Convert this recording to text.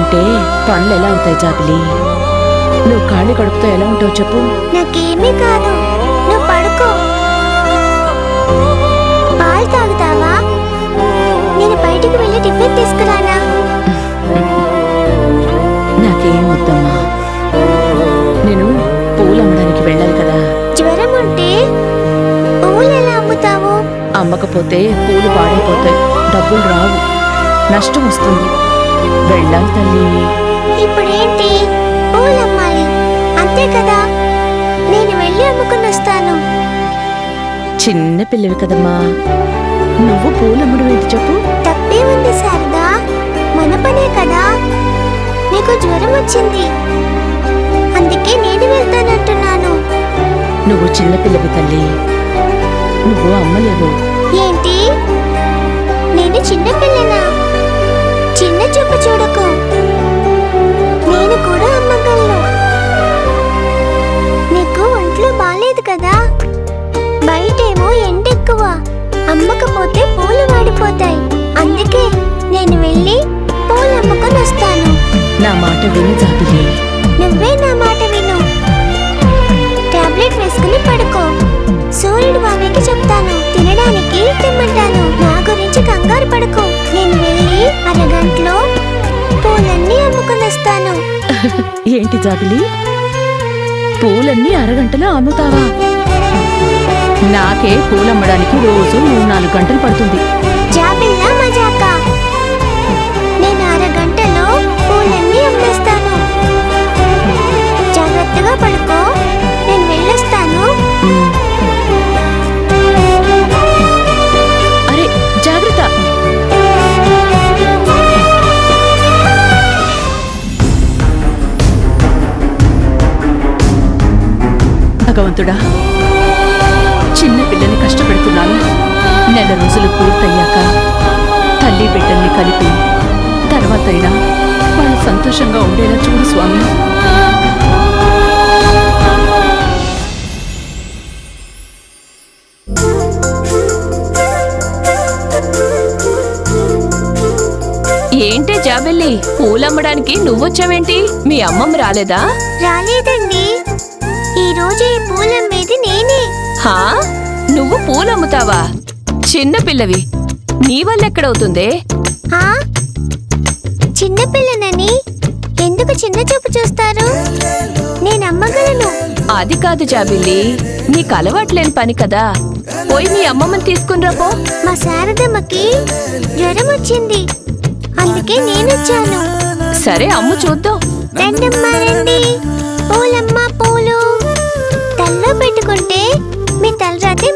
ఉంటే పనులు ఎలా అవుతాయి జాబిలి? నువ్వు ఖాళీ కడుపుతో ఎలా ఉంటావు చెప్పు? నాకేమీ కాదు, నువ్వు పడుకో. పాలు తాగుతావా? నేను బయటికి వెళ్ళి టిఫిన్ తీసుకురానా? నాకేం వద్దమ్మా, నేను పూలు అమ్మడానికి వెళ్ళాలి కదా. జ్వరం ఉంటే పూలు ఎలా అమ్ముతావు? అమ్మకపోతే పూలు పాడైపోతాయి, డబ్బులు రావు, నష్టం వస్తుంది. వెళ్ళాలి తల్లి. ఇప్పుడేంటి? పూలు అమ్మాలి అంతే కదా, నేను వెళ్ళి అమ్ముకుని వస్తాను. చిన్న పిల్లవి కదమ్మా, నువ్వు పూలమ్మడం ఏంటి చెప్పు? తప్పే ఉంది శారదా, మన పనే కదా. నీకు జ్వరం వచ్చింది, అందుకే నేను వెళ్తానంటున్నాను. నువ్వు చిన్న పిల్లవి తల్లి, నువ్వు అమ్మలేవు. ఏంటి? నేను చిన్న పిల్లనా? చిన్న చూపు చూడకు, నేను కూడా అమ్మగలను. నీకు ఒంట్లో బాలేదు కదా, బయటేమో ఎండెక్కువ, అమ్మకపోతే పూలు వాడిపోతాయి. అందుకే నేను వెళ్ళి పూలు అమ్ముకొని వస్తాను. నా మాట విని జాబిలి. నువ్వే నా మాట విను. టాబ్లెట్ వేసుకుని పడుకో. సూర్యుడు మామయ్యకి చెప్తాను, తినడానికి తెమ్మంటాను. నా గురించి కంగారు పడుకో, నేను వెళ్ళి అరగంటలో పూలన్నీ అమ్ముకొని వస్తాను. ఏంటి జాబిలి, పూలన్నీ అరగంటలో అమ్ముతావా? నాకే పూలమ్మడానికి రోజు 3-4 గంటలు పడుతుంది. జాబిల్లా మజాకా, నేను అరగంటలో పూలన్నీ అమ్మేస్తాను. జాగ్రత్తగా పడుకో, నేను వెళ్ళొస్తాను. అరే జాగ్రత్త. భగవంతుడా, చిన్న పిల్లని కష్టపెడుతున్నాను. నెల రోజులు పూర్తయ్యాక తల్లి బిడ్డల్ని కలిపి తర్వాతైనా వాళ్ళు సంతోషంగా ఉండేలా చూడు స్వామి. ఏంటే జాబెల్లి, పూలమ్మడానికి నువ్వొచ్చావేంటి? మీ అమ్మమ్మ రాలేదా? రాలేదండి, ఈ రోజు ఈ పూలమ్మేది నేనే. హా, నువ్వు పూలమ్ముతావా? చిన్న పిల్లవి, నీ వల్ల ఎక్కడవుతుందే? ఆ? చిన్నపిల్లనని ఎందుకు చిన్న చూపు చూస్తారు? నేను అమ్మగలను. అది కాదు జాబిల్లి, నీకు అలవాట్లేని పని కదా. పోయి మీ అమ్మమ్మని తీసుకుని రాపో. మా శారదమ్మకి జ్వరం వచ్చింది, అందుకే నేనొచ్చాను. సరే అమ్ము చూద్దాం. రండమ్మా రండి, పూలమ్మ పూలు. తల్లో పెట్టుకుంటే మీ తలరాతే